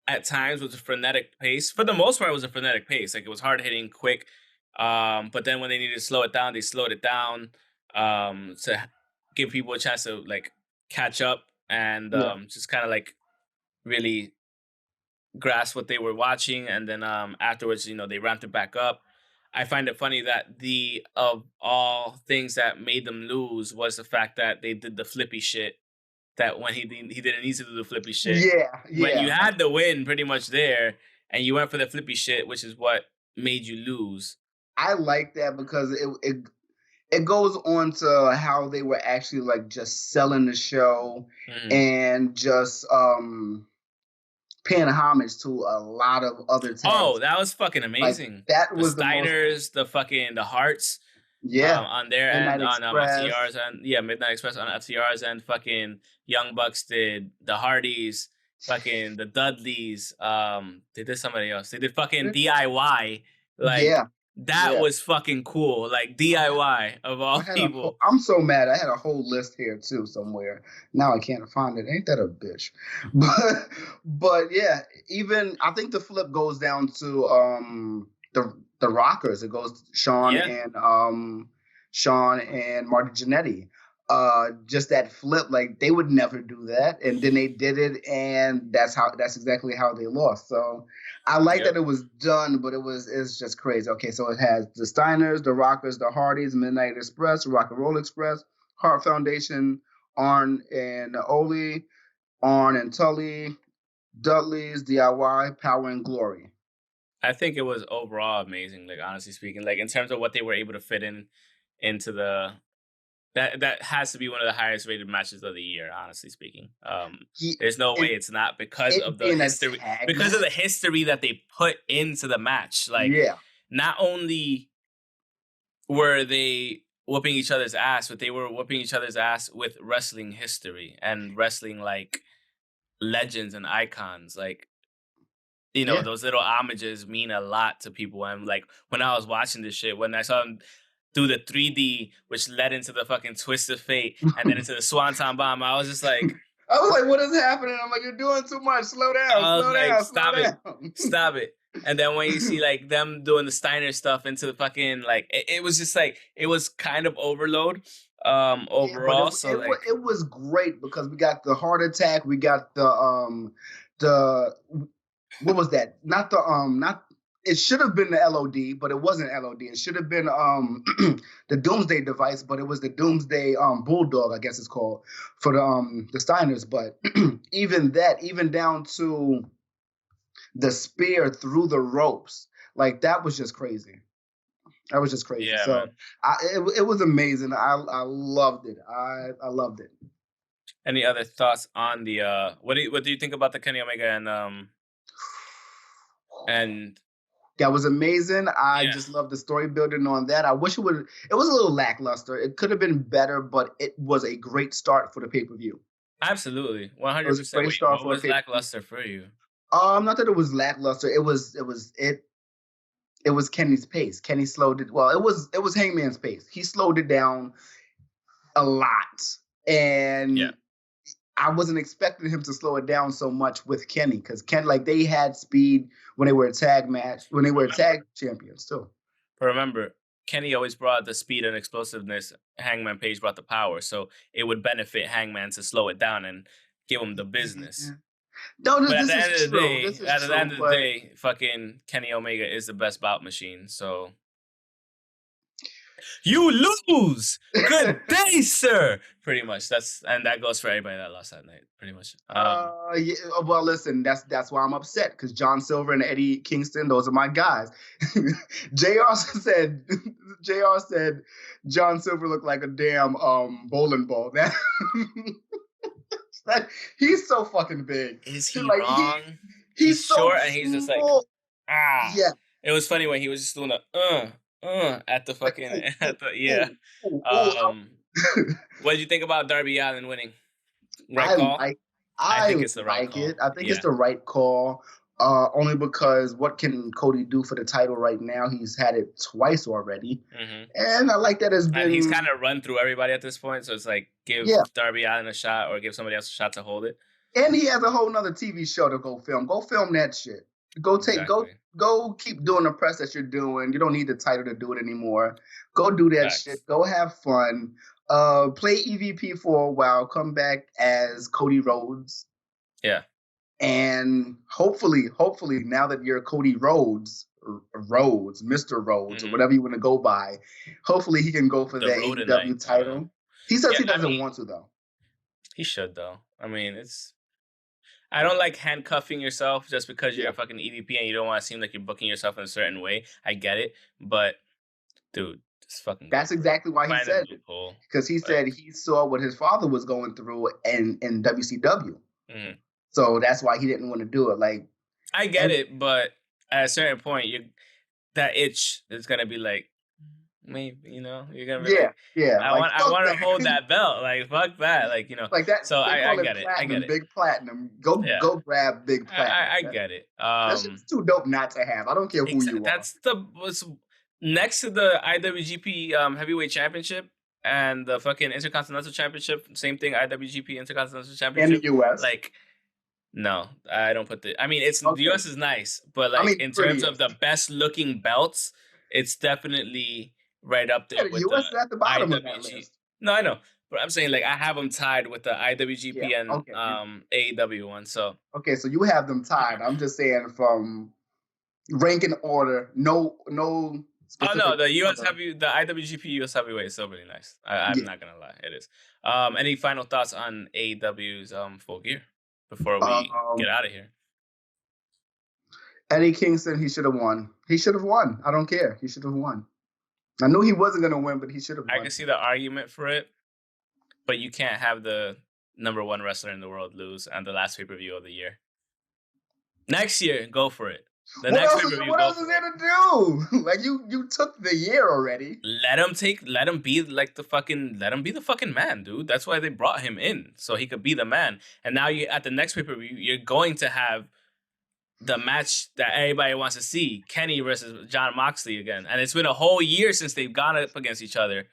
at times was a frenetic pace. For the most part, it was a frenetic pace. Like it was hard hitting, quick. But then when they needed to slow it down, they slowed it down to give people a chance to like catch up and just kind of like really grasp what they were watching. And then afterwards, they ramped it back up. I find it funny that the of all things that made them lose was the fact that they did the flippy shit. That when he didn't need to do the flippy shit. Yeah. When you had the win pretty much there, and you went for the flippy shit, which is what made you lose. I like that because it goes on to how they were actually like just selling the show and just paying homage to a lot of other tags. Oh, that was fucking amazing. Like, that was the Steiners, the Hearts. Yeah. On their end, on FTR's and Midnight Express on FTR's end, fucking Young Bucks did the Hardys, fucking the Dudleys. They did somebody else. They did fucking DIY. Like that was fucking cool. Like DIY of all people. I'm so mad. I had a whole list here too somewhere. Now I can't find it. Ain't that a bitch? But yeah, even I think the flip goes down to the Rockers. It goes Sean and Marty Jannetty. Just that flip, like they would never do that, and then they did it, and that's exactly how they lost. So I like that it was done, but it's just crazy. Okay, so it has the Steiners, the Rockers, the Hardys, Midnight Express, Rock and Roll Express, Heart Foundation, Arn and Ole, Arn and Tully, Dudley's, DIY, Power and Glory. I think it was overall amazing, like honestly speaking, like in terms of what they were able to fit into the that has to be one of the highest rated matches of the year, honestly speaking. There's no way it's not because of the history that they put into the match. Like not only were they whooping each other's ass, but they were whooping each other's ass with wrestling history and wrestling like legends and icons. Like those little homages mean a lot to people. And like when I was watching this shit, when I saw them do the 3D, which led into the fucking Twist of Fate and then into the Swanton Bomb, I was just like, what is happening? I'm like, you're doing too much. Slow down. Stop it. And then when you see like them doing the Steiner stuff into the fucking like, it was just like it was kind of overload. Overall, it was great because we got the Heart Attack, we got the what was that? It should have been the LOD, but it wasn't LOD. It should have been the Doomsday device, but it was the Doomsday Bulldog, I guess it's called, for the Steiners. But even down to the spear through the ropes, like that was just crazy. That was just crazy. Yeah, so it was amazing. I loved it. I loved it. Any other thoughts on the what do you think about the Kenny Omega and that was amazing. I just love the story building on that. I wish it was a little lackluster. It could have been better, but it was a great start for the pay-per-view. Absolutely. 100%. What was lackluster for you? Not that it was lackluster. It was Kenny's pace. Kenny slowed it. Well, it was Hangman's pace. He slowed it down a lot. And I wasn't expecting him to slow it down so much with Kenny because they had speed when they were a tag champions too. But remember, Kenny always brought the speed and explosiveness. Hangman Page brought the power, so it would benefit Hangman to slow it down and give him the business. No, but at the end of the day, fucking Kenny Omega is the best bout machine. So you lose. Good day, sir. Pretty much. That goes for everybody that lost that night. Pretty much. Well, listen, that's why I'm upset because John Silver and Eddie Kingston, those are my guys. JR said John Silver looked like a damn bowling ball. He's so fucking big. Is he wrong? He's so short and he's just like Yeah. It was funny when he was just doing at the fucking What did you think about Darby Allin winning? Right I call? like I think I it's the right like call. it. I think it's Yeah. the right call. Only because what can Cody do for the title right now? He's had it twice already, and I like that it's And he's been kind of run through everybody at this point, so it's like give yeah. Darby Allin a shot or give somebody else a shot to hold it. And he has a whole nother TV show to go film. Go film that shit. Exactly. Go keep doing the press that you're doing. You don't need the title to do it anymore. Go do that Facts. shit. Go have fun. Play EVP for a while. Come back as Cody Rhodes. Yeah. And hopefully, now that you're Cody Rhodes, Mr. Rhodes, or whatever you want to go by, hopefully he can go for the AEW title. He says he doesn't want to, though. He should, though. I mean, I don't like handcuffing yourself just because you're a fucking EVP and you don't want to seem like you're booking yourself in a certain way. I get it, but dude, just fucking. That's exactly why he said it, because he said he saw what his father was going through in WCW. So that's why he didn't want to do it. Like, I get it, but at a certain point, that itch is gonna be like, maybe, you know, you're gonna be I want to hold that belt. Like, fuck that. Like, you know, like that. So I get it. I get it. Big Platinum. Go grab Big Platinum. I get it. That's just too dope not to have. I don't care who you are. That's what's next to the IWGP Heavyweight Championship and the fucking Intercontinental Championship. Same thing. IWGP Intercontinental Championship in the US. Like, no, I don't put the. I mean, the US is nice, but like in terms of the best looking belts, it's definitely right up there. The US is at the bottom of that list. No, I know, but I'm saying like I have them tied with the IWGP and AEW one. So so you have them tied. I'm just saying from ranking order. No. Oh no, the IWGP US Heavyweight is still really nice. I'm not gonna lie, it is. Any final thoughts on AEW's Full Gear before we get out of here? Eddie Kingston, he should have won. He should have won. I don't care. He should have won. I knew he wasn't gonna win, but he should have won. I can see the argument for it, but you can't have the #1 wrestler in the world lose on the last pay-per-view of the year. Next year, go for it. What else is there to do? Like you took the year already. Let him be the fucking man, dude. That's why they brought him in, so he could be the man. And now you at the next pay-per-view, you're going to have the match that everybody wants to see, Kenny versus Jon Moxley again. And it's been a whole year since they've gone up against each other.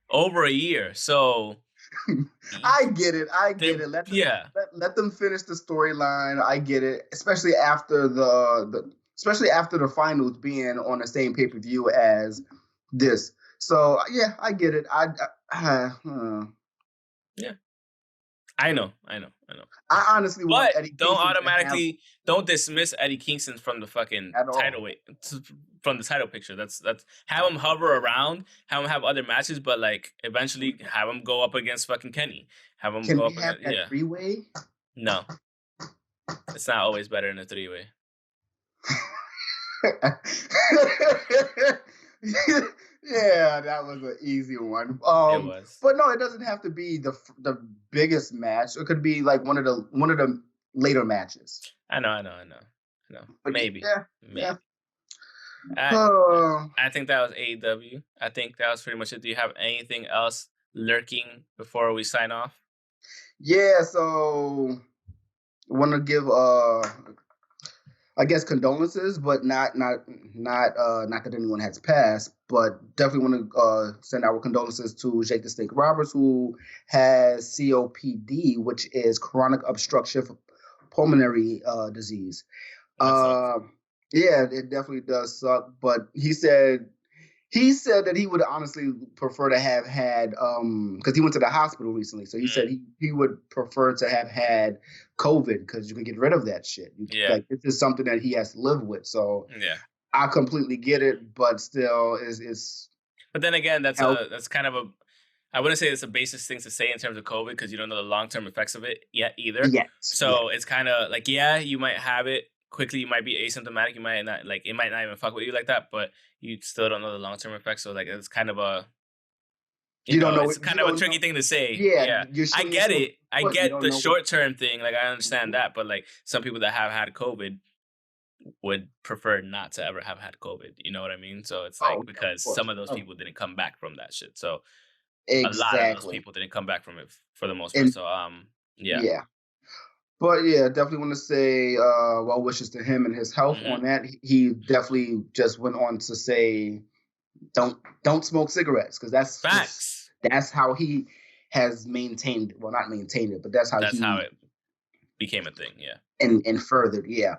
Over a year. So I get it. Let them finish the storyline. I get it. Especially after the finals being on the same pay-per-view as this. So yeah, I get it. Yeah. I know. I honestly want Eddie Kingston don't dismiss Eddie Kingston from the fucking title from the title picture. That's have him hover around, have him have other matches, but like eventually have him go up against fucking Kenny. Have him go up against that 3-way? No. It's not always better in a 3-way. Yeah, that was an easy one. It was, but no, it doesn't have to be the biggest match. It could be like one of the later matches. I know. But maybe. Yeah. I think that was AEW. I think that was pretty much it. Do you have anything else lurking before we sign off? Yeah. So, I want to give I guess condolences, but not that anyone has passed, but definitely want to send our condolences to Jake the Snake Roberts, who has COPD, which is chronic obstructive pulmonary disease. Yeah, it definitely does suck. But he said that he would honestly prefer to have had because he went to the hospital recently. So he said he would prefer to have had COVID because you can get rid of that shit. Like this is something that he has to live with. So I completely get it, but still is. But then again, that's kind of I wouldn't say it's a basis thing to say in terms of COVID because you don't know the long term effects of it yet either. So it's kind of like you might have it quickly. You might be asymptomatic. You might not it might not even fuck with you like that, but you still don't know the long term effects. So like it's kind of a it's kind of a tricky thing to say. Yeah. I get it. I get the short term thing. Like I understand that, but like some people that have had COVID would prefer not to ever have had COVID. You know what I mean? So it's like because some of those people didn't come back from that shit. So a lot of those Exactly. people didn't come back from it for the most part. And So yeah. yeah. But yeah, definitely want to say well wishes to him and his health Mm-hmm. on that. He definitely just went on to say don't smoke cigarettes because Facts. that's how he has maintained, well, not maintained it, but that's how That's how he it became a thing. Yeah. and furthered. Yeah.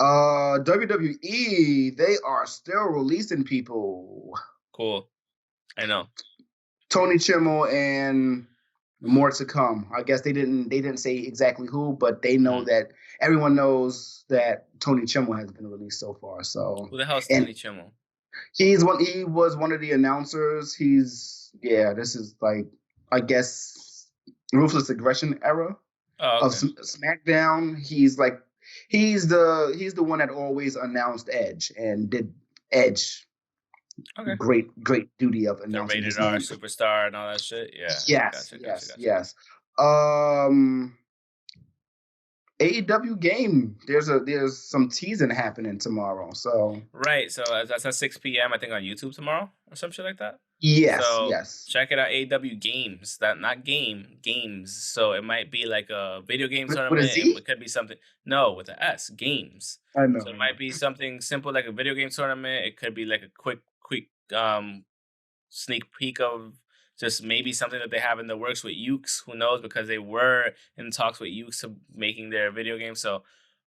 WWE, they are still releasing people. Cool. I know. Tony Chimmel and more to come. I guess they didn't say exactly who, but they know that everyone knows that Tony Chimmel has been released so far. So Who the hell is and Tony Chimmel? he was one of the announcers. This is like, I guess, Ruthless Aggression era Oh, of okay. SmackDown. He's the one that always announced Edge and did Edge Okay. great duty of The announcing rated his R name. superstar and all that shit. Yeah. Yes, Gotcha. yes. AEW game. There's some teasing happening tomorrow. So Right. So that's at 6 p.m. I think on YouTube tomorrow or some shit like that. yes, So yes. check it out. AEW games. That not games. So it might be like a video game With a tournament. Z? It could be something. No, with an S. Games. I know. So it might be something simple like a video game tournament. It could be like a quick sneak peek of just maybe something that they have in the works with Ukes. Who knows? Because they were in talks with Ukes of making their video game. So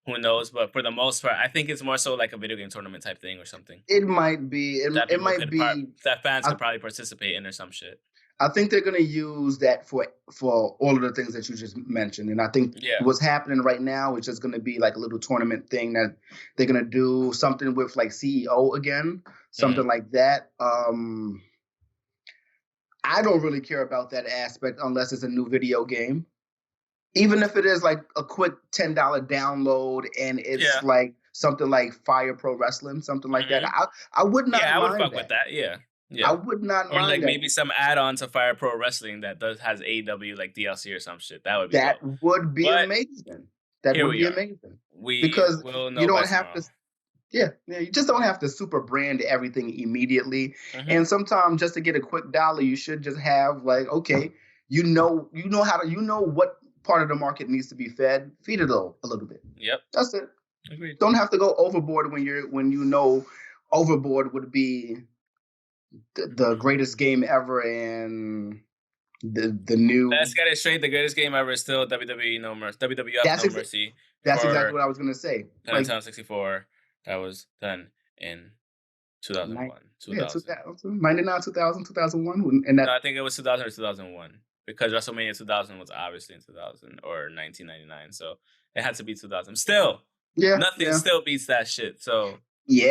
who knows? But for the most part, I think it's more so like a video game tournament type thing or something It might be. that It people might could be. that fans I, could probably participate in or some shit. I think they're gonna use that for all of the things that you just mentioned, and I think what's happening right now is just gonna be like a little tournament thing that they're gonna do something with like CEO again, something like that. I don't really care about that aspect unless it's a new video game. Even if it is like a quick $10 download and it's like something like Fire Pro Wrestling, something like that. I would not mind I would fuck that. with that. Yeah. I would not or mind like that. maybe some add-on to Fire Pro Wrestling that has AEW like DLC or some shit. That would be that dope. would be amazing. That would be amazing. Because will know you don't by have tomorrow. to. Yeah, you just don't have to super brand everything immediately. And sometimes just to get a quick dollar, you should just have like, okay, you know what part of the market needs to be fed. Feed it a little bit. Yep, that's it. Agreed. Don't have to go overboard when you know overboard would be the greatest game ever and the new. Let's get it straight. The greatest game ever is still WWE No Mercy. WWF No Mercy. That's exactly what I was gonna say. Like 64. That was done in 2001. 99, 2000, 2001. And that, no, I think it was 2000 or 2001 because WrestleMania 2000 was obviously in 2000 or 1999. So it had to be 2000. Still, nothing still beats that shit. So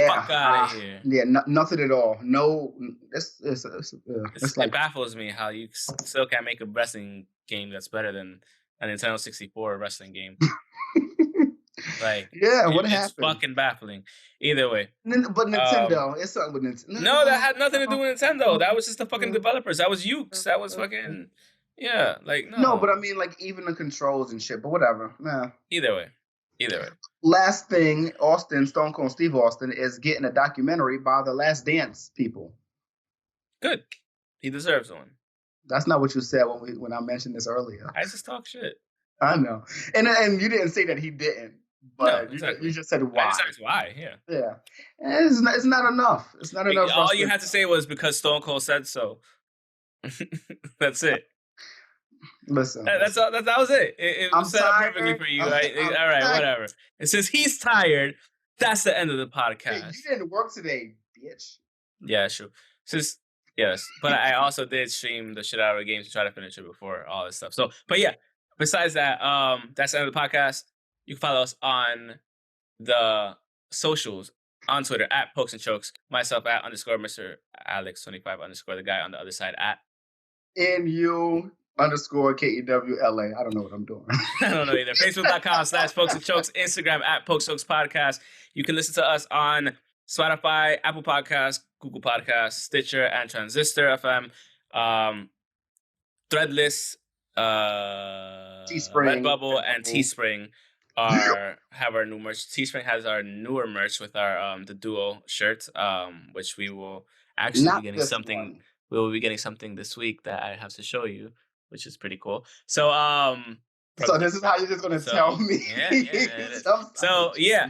fuck out of here. Yeah, nothing at all. No, it baffles me how you still can't make a wrestling game that's better than a Nintendo 64 wrestling game. Like, what happened? It's fucking baffling. Either way. But Nintendo, it's something with Nintendo. No, that had nothing to do with Nintendo. That was just the fucking developers. That was Ukes. That was fucking, like, no. No, but I mean, like, even the controls and shit, but whatever. Nah. Either way. Last thing, Stone Cold Steve Austin is getting a documentary by the Last Dance people. Good. He deserves one. That's not what you said when I mentioned this earlier. I just talk shit. I know. And you didn't say that he didn't. But you just said why. I just said why, yeah. It's not enough. It's not enough. All you had to say was because Stone Cold said so. That's it. Listen. That was it. It was set up perfectly for you. All right, whatever. And since he's tired, that's the end of the podcast. Hey, you didn't work today, bitch. Yeah, sure. Yes, but I also did stream the shit out of the game to try to finish it before all this stuff. So, but yeah, besides that, that's the end of the podcast. You can follow us on the socials on Twitter at Pokes and Chokes. Myself at _Mr. Alex25 _ the guy on the other side at NU _KEWLA. I don't know what I'm doing. I don't know either. Facebook.com/Pokes and Chokes. Instagram at Pokes Chokes Podcast. You can listen to us on Spotify, Apple Podcasts, Google Podcasts, Stitcher, and Transistor FM. Threadless, Teespring, Redbubble, and Teespring have our new merch. Teespring has our newer merch with our the duo shirt, which we will actually be getting something we will be getting something this week that I have to show you, which is pretty cool. So So this is how you're just gonna tell me. Yeah, it is. So yeah,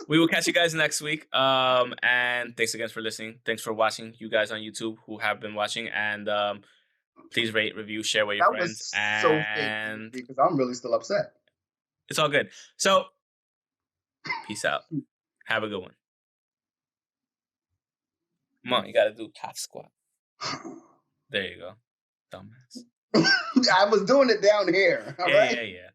we will catch you guys next week. And thanks again for listening. Thanks for watching, you guys on YouTube who have been watching, and please rate, review, share with your friends. So fake because I'm really still upset. It's all good. So peace out. Have a good one. Come on, you gotta do half squat. There you go, dumbass. I was doing it down here. All right? Yeah.